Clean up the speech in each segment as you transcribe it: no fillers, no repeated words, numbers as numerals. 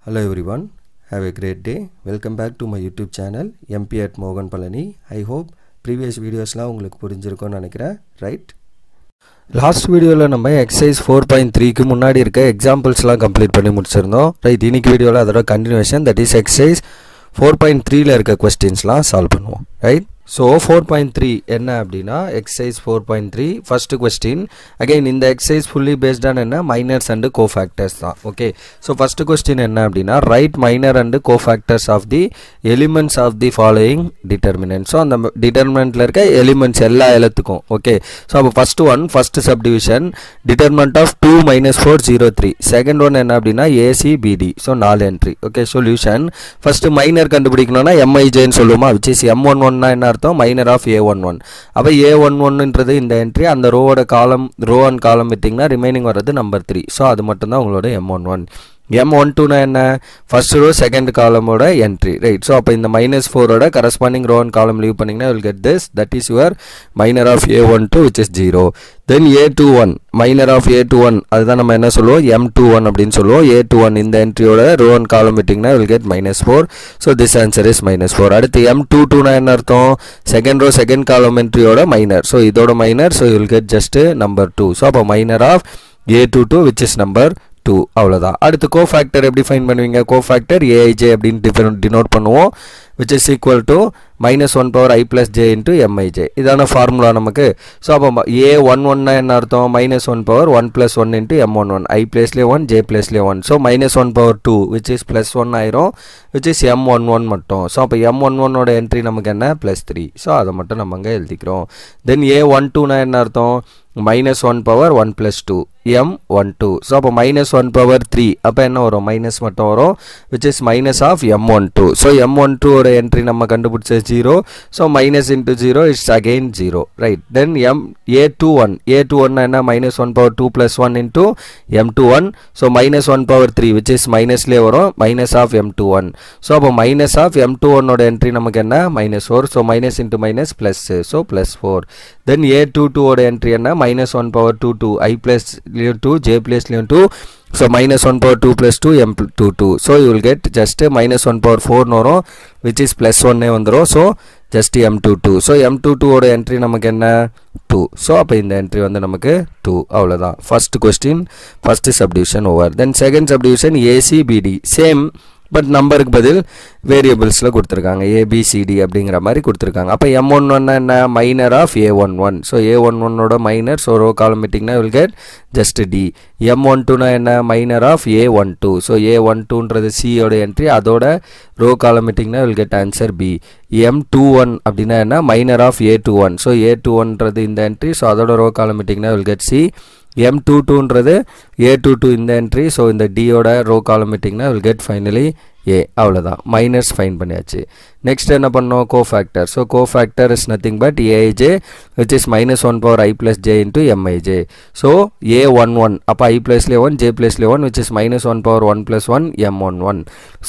Hello everyone, have a great day. Welcome back to my YouTube channel MP at Mogan Palani. I hope previous videos la உங்களுக்கு புரிஞ்சிருக்கும்னு நினைக்கிறேன், right? Last வீடியோல நம்ம exercise 4.3 க்கு முன்னாடி இருக்க எக்ஸாம்பிள்ஸ்லாம் கம்ப்ளீட் பண்ணி முடிச்சிருந்தோம், ரைட்? இன்னைக்கு வீடியோல அதோட கண்டினியூஷன், தட் இஸ் எக்ஸசைஸ் 4.3 ல இருக்க क्वेश्चंसலாம் சால்வ் பண்ணுவோம், ரைட்? So 4.3 என்ன அப்படினா exercise 4.3 first question. Again இந்த exercise fully based on என்ன minors and cofactors தான். Okay, so first question என்ன அப்படினா write minor and cofactors of the elements of the following determinant. So அந்த determinantல இருக்க elements எல்லா எழுத்துக்கும். Okay, so அப்ப first subdivision determinant of 2 minus 4 0 3. Second one என்ன அப்படினா ACBD. So 4 entry. Okay, solution first minor கண்டுபிடிக்கணும்னா MIJ ன்னு சொல்லுமா, which is M11 னா என்ன அர்த்தம்? minor of A11. அப்ப A11 ன்றது இந்த என்ட்ரி, அந்த ரோவோட காலம், ரோ அண்ட் காலம் விட்டிங்கன்னா ரிமைனிங் வரது நம்பர் 3. ஸோ அது மட்டும் தான் உங்களோட M11. M12 னா என்ன? ஃபர்ஸ்ட் ரோ செகண்ட் காலமோட என்ட்ரி, ரைட்? ஸோ அப்போ இந்த -4 ஓட corresponding row and column leave பண்ணிங்கன்னா will get this, that is your minor of A12 which is 0. Then A21 minor of A21, அதுதான் நம்ம என்ன சொல்லுவோம்? M21 அப்படின்னு சொல்லுவோம். A21 இந்த என்ட்ரியோட ரோ அண்ட் காலம் விட்டிங்கன்னா will get -4. So this answer is -4. அடுத்து M22 னா என்ன அர்த்தம்? செகண்ட் ரோ செகண்ட் காலம் என்ட்ரியோட மைனர், ஸோ இதோட minor, so will get just number 2. So அப்போ minor of A22 which is number 2. அவ்வளவுதான். அடுத்து கோஃபேக்டர் எப்படி ஃபைண்ட் பண்ணுவீங்க? கோஃபேக்டர் AIJ அப்படின்னு டினோட் பண்ணுவோம், which is equal to -1 power I plus j into MIJ. இதான ஃபார்முலா நமக்கு. ஸோ அப்போ A11 னா என்ன அர்த்தம்? -1 power 1 plus 1 into M11. I பிளேஸ்லேயே 1, J பிளேஸ்லேயே 1. So -1 power 2 which is +1 ஆயிரும், which is M11 மட்டும். ஸோ அப்போ M11 ஓட என்ட்ரி நமக்கு என்ன? +3. ஸோ அதை மட்டும் நம்ம அங்கே எழுதிக்கிறோம். தென் A12 னா என்ன அர்த்தம்? -1 power 1 plus 2 M12. ஸோ அப்போ -1 power 3, அப்போ என்ன வரும்? மைனஸ் மட்டும் வரும், which is minus of M12. So M12 ஓட என்ட்ரி நம்ம கண்டுபிடிச்ச 0. So minus into 0 is again 0, right? Then A21 என்ன? -1 power 2 plus 1 into M21. So -1 power 3 which is மைனஸ்லேயே வரும், minus of M21. ஸோ அப்போ minus of M21 ஓட entry நமக்கு என்ன? -4. So minus into minus plus, so +4. Then A22 ஓட entry என்ன? -1 power 2 I plus 2 J plus 2. So -1 power 2 plus 2 M22. So you will get just -1 power 4 வரும், which is +1 வந்துரும். So just M22. So M22 ஓட entry நமக்கு என்ன? 2. So அப்போ இந்த entry வந்து நமக்கு 2. அவ்வளோதான். First question, first subdivision over. Then second subdivision ACBD, same but நம்பருக்கு பதில் வேரியபிள்ஸில் கொடுத்துருக்காங்க, ABCD அப்படிங்கிற மாதிரி கொடுத்துருக்காங்க. அப்போ M11 என்ன? Minor of A11. ஸோ A11ஓட மைனர், ஸோ ரோ காலம் விட்டிங்கன்னா will get just D. M12 என்ன? Minor of A12. ஸோ A12ன்றது C-ஓட என்ட்ரி, அதோட ரோ காலம் விட்டிங்கன்னா will get answer B. M21 அப்படின்னா என்ன? Minor of A21. ஸோ A21ன்றது இந்த என்ட்ரி, ஸோ அதோட ரோ காலம் விட்டிங்கன்னா வில் கெட் C. M22ன்றது A22 இந்த என்ட்ரி, ஸோ இந்த D-ஓட ரோ காலம் விட்டிங்கன்னா வில் கெட் ஃபைனலி A. அவ்வளோதான், மைனர்ஸ் ஃபைன் பண்ணியாச்சு. நெக்ஸ்ட் என்ன பண்ணோம்? Cofactor. So cofactor is nothing but AIJ which is -1 power I plus j into MIJ. So A11, அப்போ I பிளேஸ்லேயே 1, J பிளேஸ்லேயே 1, which is -1 power 1 plus 1 M11.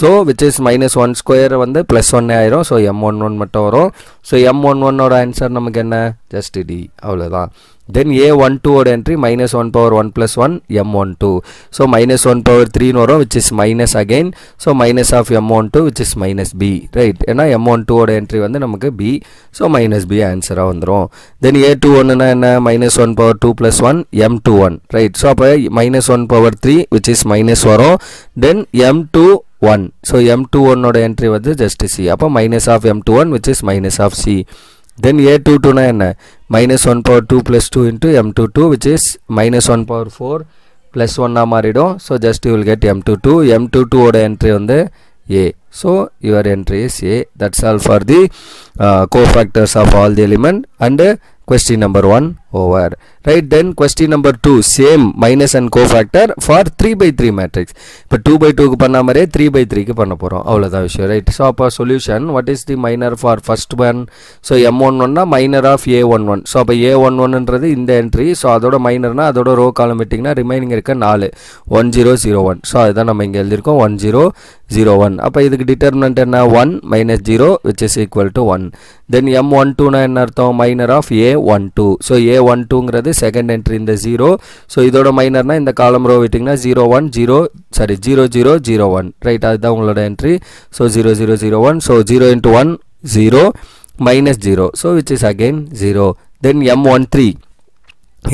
So which is -1 square வந்து +1 ஆயிரும், so M11 மட்டும் வரும். So M11 ஓட answer நமக்கு என்ன? Just D. அவ்வளோதான். Then A12 ஓட entry -1 power 1 plus 1 M12. So -1 power 3 வரும், which is minus again. So minus of M12 which is minus B, right? ஏன்னா M12 ஓட என்ட்ரி வந்து நமக்கு B. ஸோ -B ஆன்சராக வந்துடும். தென் A21 என்ன? -1 power 2 plus 1 M21, right? So அப்போ -1 power 3 which is minus வரும். தென் M21, so M21 ஓட entry வந்து ஜஸ்ட் C. அப்போ minus of M21 which is minus of C. Then A22 னா என்ன? -1 power 2 plus 2 into M22 which is -1 power 4 plus 1 மாறிடும். So just you will get M22. M22 ஓட entry வந்து A. So your entry is A. That's all for the cofactors of all the element and question number 1 over, right? Then question number 2, same minus and cofactor for 3/3 matrix. இப்போ 2/2 க்கு பண்ண மாதிரியே 3/3 க்கு பண்ண போகிறோம், அவ்வளோதான் விஷயம், ரைட்? ஸோ அப்போ solution, what is the minor for first one? So M11 minor of A11. So அப்போ A11ன்றது இந்த என்ட்ரி, ஸோ அதோட மைனர்னா அதோட ரோ காலம் விட்டிங்கன்னா ரிமைனிங் இருக்க 4 1001. ஸோ அதுதான் நம்ம இங்கே எழுதியிருக்கோம் 1001. அப்போ இதுக்கு டிட்டர்மினன்ட் என்ன? 1 -0 which is equal to 1. Then M12 என்ன அர்த்தம்? Minor of A12. So A A12ங்கிறது செகண்ட் என்ட்ரி இந்த 0. ஸோ இதோட மைனர்னா இந்த காலம் ரோ விட்டிங்கன்னா 0001 ரைட், அதுதான் உங்களோட entry. So 0001, so 0 into 1 0 minus 0, so which is again 0. Then M13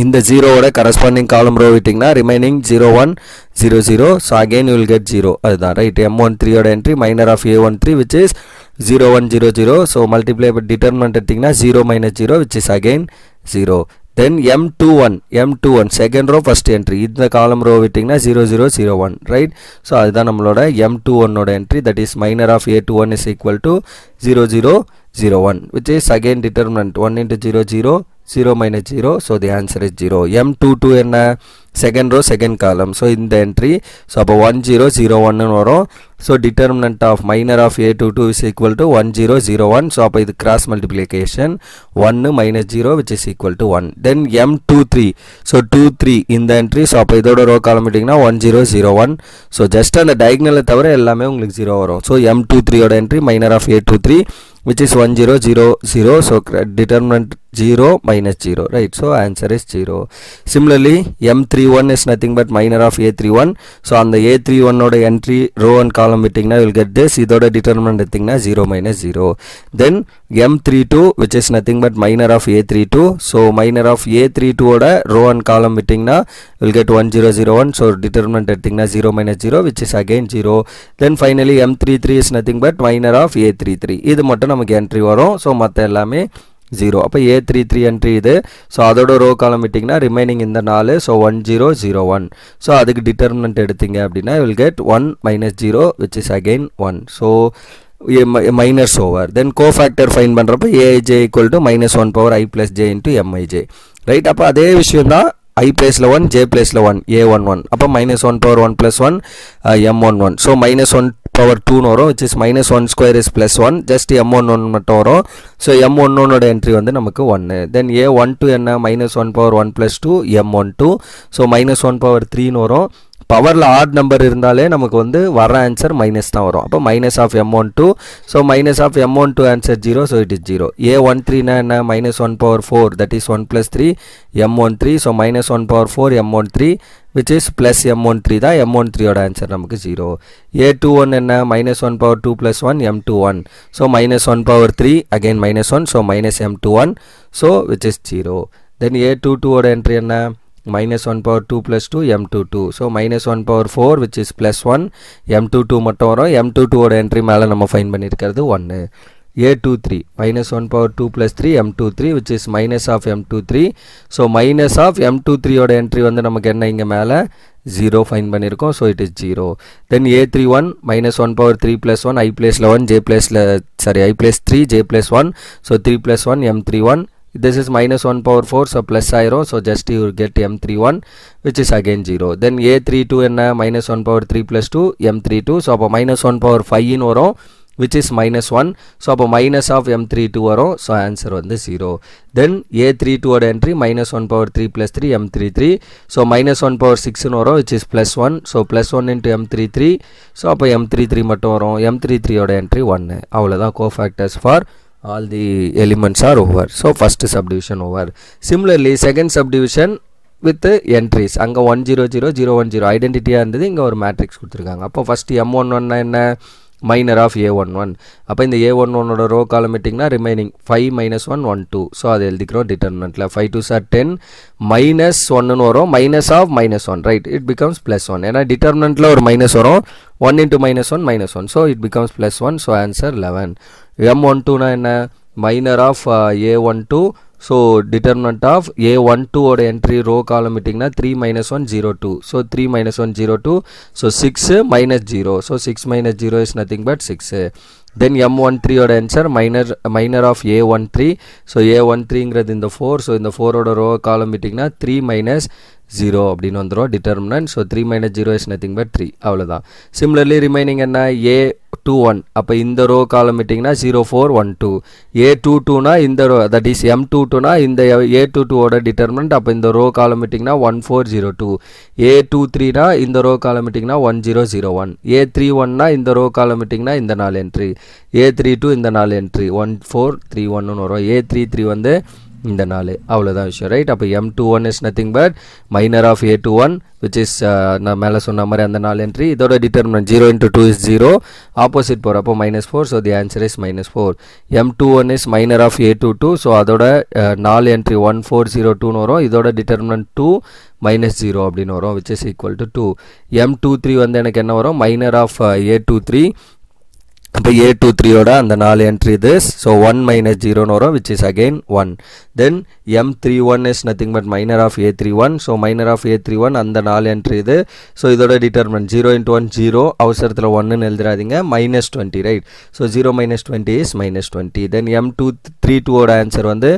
இந்த 0 ஓட corresponding column row விட்டிங்கன்னா remaining 0100, so again you will get 0, அதுதான் ரைட். M13 ஓட entry minor of A13 which is 0100, so multiply by determinant எடுத்திங்கன்னா 0 minus 0 which is again 0. Then M21 second row first entry, இந்த column row விட்டிங்கன்னா 0001 right. so அதுதான் நம்மளோட M21 ஓட entry, that is minor of A21 is equal to 0001 which is again determinant 1 into 0 minus 0, so the answer is 0. M22 என்ன second row second column, so இந்த entry, so அப்போ 1001 வரும். so determinant of minor of A22 is equal to 1001, so அப்போ இது cross multiplication 1 minus 0 which is equal to 1. then M23, so 23 இந்த entry, so அப்போ இதோட row column விட்டிங்கன்னா 1001, so just அந்த diagonal தவிர எல்லாமே உங்களுக்கு 0 வரும். so M23 ஓட entry minor of A23 which is 1000, so determinant 0 minus 0 right, so answer is 0. Similarly M31 is nothing but minor of A31, so on the A31 oda entry row and column விட்டிங்கன்னா you will get this, இதோட determinant எடுத்திங்கன்னா 0 minus 0. then M32 which is nothing but minor of A32, so minor of A32 oda row and column விட்டிங்கன்னா you will get 1001, so determinant எடுத்திங்கன்னா 0 minus 0 which is again 0. then finally M33 is nothing but minor of A33, இது மட்டும் நமக்கு entry வரும், so மற்ற எல்லாமே 0. அப்போ A33 entry இது, ஸோ அதோட ரோ காலம் விட்டிங்கன்னா ரிமைனிங் இந்த 4, ஸோ 1001, ஸோ அதுக்கு டிட்டர்மினன்ட் எடுத்தீங்க அப்படின்னா you will get 1 minus 0 which is again 1, so minus over. then cofactor find பண்ணுறப்போ aij equal to minus 1 power I plus j into mij right. அப்போ அதே விஷயம் தான் I placeல 1 j placeல 1 a11, அப்போ minus 1 power 1 plus 1 m11, so minus 1 power 2 வரும் which is minus 1 square is plus 1, just m11 மட்டும் வரும், so m11 ஓட entry வந்து நமக்கு 1. then a12 என்ன minus 1 power 1 plus 2 m12, so minus 1 power 3 வரும். பவரில் ஆட் நம்பர் இருந்தாலே நமக்கு வந்து வர ஆன்சர் மைனஸ் தான் வரும். அப்போ minus of M12, so minus of M12 answer 0, so it is 0. A13 என்ன minus 1 power 4 that is 1 plus 3 M13, so minus 1 power 4 M13 which is plus M13 தான், M13 ஓட ஆன்சர் நமக்கு 0. A21 என்ன minus 1 power 2 plus 1 M21, so minus 1 power 3 again minus 1, so minus M21, so which is 0. then A22 ஓட entry என்ன minus 1 power 2 plus 2 M22, so minus 1 power 4 which is plus 1 M22 மட்டும் வரும். M22 ஓட entry மேலே நம்ம find பண்ணியிருக்கிறது 1. A23 minus 1 power 2 plus 3 M23 which is minus of M23, so minus of M23 ஓட entry வந்து நமக்கு என்ன இங்கே மேலே 0 ஃபைண்ட் பண்ணியிருக்கோம், so it is 0. then A31 minus 1 power 3 plus 1 I placeல 1 j placeல I place 3 j plus 1, so 3 plus 1 M31, this is minus 1 power 4, so plus 0, so just you will get M31 which is again 0. then A32 என்ன minus 1 power 3 plus 2 M32, so அப்போ minus 1 power 5 ன்னு வரும் which is minus 1, so அப்போ minus of M32 வரும், so answer வந்து 0. then A32 ஓட entry minus 1 power 3 plus 3 M33, so minus 1 power 6 ன்னு வரும் which is plus 1, so plus 1 into M33, so அப்போ M33 மட்டும் வரும். M33 ஓட entry 1, அவ்வளோதான். cofactors for all the elements are over, so first subdivision over. Similarly second subdivision with entries, அங்க 100010 ஐடென்டிட்டியா இருந்தது, இங்க ஒரு மேட்ரிக்ஸ் கொடுத்துருக்காங்க. அப்போ ஃபர்ஸ்ட் M11 என்ன minor of A11, அப்போ இந்த A11 ஓட ரோ காலம் விட்டிங்கன்னா ரிமைனிங் 5 minus 1 1 2, ஸோ அதை எழுதிக்கிறோம் டிட்டர்மினன்ட்ல 5 2s are 10 minus 1 வரும், minus of minus 1 right, it becomes plus 1, ஏன்னா டிட்டர்மினன்ட்ல ஒரு மைனஸ் வரும், 1 into minus 1 minus 1, so it becomes plus 1, so answer 11. M12 னா என்ன minor of A12, so determinant of A12 ஓட entry row column விட்டிங்கன்னா 3 minus 1 0 2, so 3 minus 1 0 2, so 6 minus 0, so 6 minus 0 is nothing but 6. then M13 ஓட answer minor of A13, so A13ங்கிறது இந்த 4, so இந்த 4 ஓட row column விட்டிங்கன்னா 3 minus 0 அப்படின்னு வந்துரும் determinant, so 3 minus 0 is nothing but 3, அவ்வளோதான். similarly remaining என்ன A21, அப்போ இந்த ரோ காலம் விட்டிங்கன்னா 0 4 1 2, A22னா இந்த ரோ that is M22னா இந்த A22 ஓட டிட்டர்மினன்ட், அப்போ இந்த ரோ காலம் விட்டிங்கன்னா 1 4 0 2, A23னா இந்த ரோ காலம் விட்டிங்கன்னா 1 0 0 1, A31னா இந்த ரோ காலம் விட்டிங்கன்னா இந்த 4 என்ட்ரி, A32 இந்த 4 என்ட்ரி 1 4 3 1 வரும். A33 வந்து இந்த 4 அவ்வளோதான் விஷயம் ரைட். அப்போ M21 is nothing but minor of A21 which is நான் மேலே சொன்ன மாதிரி அந்த 4 என்ட்ரி. இதோட டிட்டர்மினன்ட் 0 into 2 is 0, ஆப்போசிட் போகிறப்போ -4, so the answer is -4. M21 is minor of A22, so அதோட 4 என்ட்ரி 1402 வரும். இதோட டிட்டர்மினன்ட் 2 -0 அப்படின்னு வரும் which is equal to 2. M23 வந்து எனக்கு என்ன வரும், மைனர் ஆஃப் A23, அப்போ A23யோட அந்த 4 என்ட்ரி this, ஸோ 1 - 0 வரும் which is again 1. Then M31 is nothing but minor of A31, so minor of A31 அந்த 4 என்ட்ரி இது. ஸோ இதோட டிட்டர்மினன்ட் 0 into 1 0, அவசரத்தில் 1ன்னு எழுதுறாதீங்க, -20 ரைட். So 0 - 20 is -20. Then M232ஓட ஆன்சர் வந்து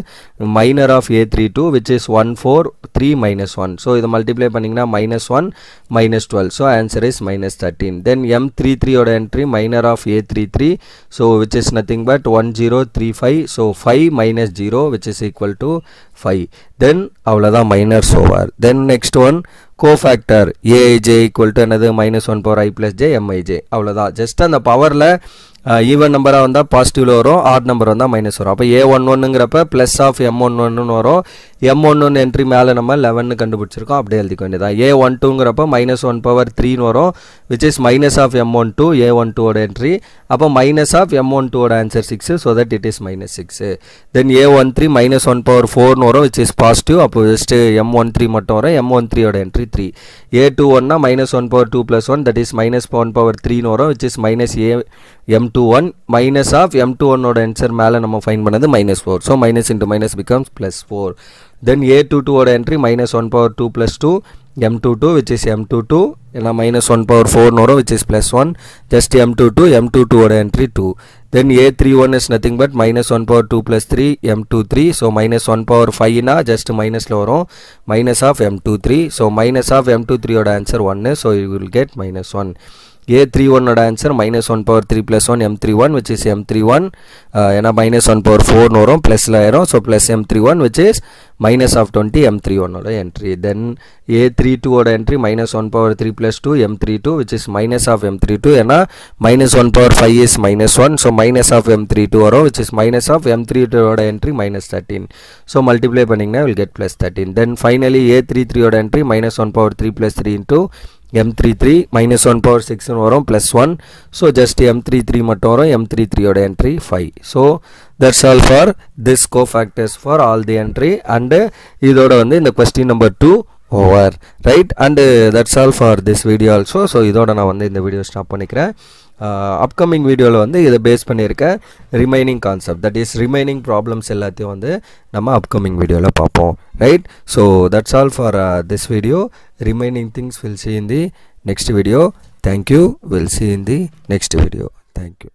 minor of A32 which is 1 4 3 -1, so இதை மல்டிப்ளை பண்ணிங்கன்னா -1 -12, ஸோ ஆன்சர் இஸ் -13. Then M33ஓட entry minor of A33, so which is nothing but 1035, so 5 - 0 which is equal to 5. Then அவ்வளோதான் miners over. Then next one cofactor aij equal to another -1 power I plus j mij, அவ்வளோதான். Just அந்த பவரில் even நம்பராக வந்தால் பாசிட்டிவில் வரும், add number வந்தால் minus வரும். அப்போ A11ங்கிறப்ப ப்ளஸ் ஆஃப் M11 வரும். M11 என்ட்ரி மேலே நம்ம 11 கண்டுபிடிச்சிருக்கோம், அப்படியே எழுதிக்க வேண்டியதான். A12ங்கிறப்ப -1 power 3 வரும் which is minus of M12, A12ஓட என்ட்ரி. அப்போ மைனஸ் ஆஃப் M12ஓட answer 6, so that it is -6. Then A13 -1 power 4 வரும் which is பாசிட்டிவ், அப்போ ஜஸ்ட் M13 மட்டும் வரும். M13ஓட என்ட்ரி 3. A21னா -1 power 2 plus 1, that is -1 power 3 வரும் which is minus M21, minus of M21 ஓட ஆன்சர் மேலே நம்ம ஃபைண்ட் பண்ணது -4, so minus into minus becomes +4. then A22 ஓட entry -1 power 2 plus 2, M22 which is M22, ஏன்னா -1 power 4 வரும் which is +1, just M22 ஓட entry 2. then A31 is nothing but -1 power 2 plus 3, M23, so -1 power 5 னா just மைனஸில் வரும், minus of M23, so minus of M23 ஓட answer 1, so you will get -1. A31 ஓட answer -1 power 3 plus 1 M31 which is M31, ஏன்னா -1 power 4 வரும் ப்ளஸில் ஆயிரும், so plus M31 which is minus of 20 M31 ஓட என்ட்ரி. தென் A32 ஓட entry -1 power 3 plus 2 M32 which is minus of M32, ஏன்னா -1 power 5 is -1, so minus of M32 வரும் which is minus of M32 ஓட entry -13, so multiply பண்ணிங்கன்னா will get +13. Then finally A33 ஓட entry -1 power 3 plus 3 into M33, -1 power 6 வரும் +1, so just M33 மட்டும் வரும், M33 ஓட entry 5. So that's all for this cofactors for all the entry. And இதோட வந்து இந்த question number 2 over right. And that's all for this video also. So இதோட நான் வந்து இந்த வீடியோ ஸ்டாப் பண்ணிக்கிறேன். அப்கமிங் வீடியோவில் வந்து இதை பேஸ் பண்ணியிருக்கேன் remaining concept, that is remaining problems எல்லாத்தையும் வந்து நம்ம அப்கமிங் வீடியோவில் பார்ப்போம் right. So that's all for this video. Remaining things will see in the next video. Thank you. We'll see in the next video. Thank you.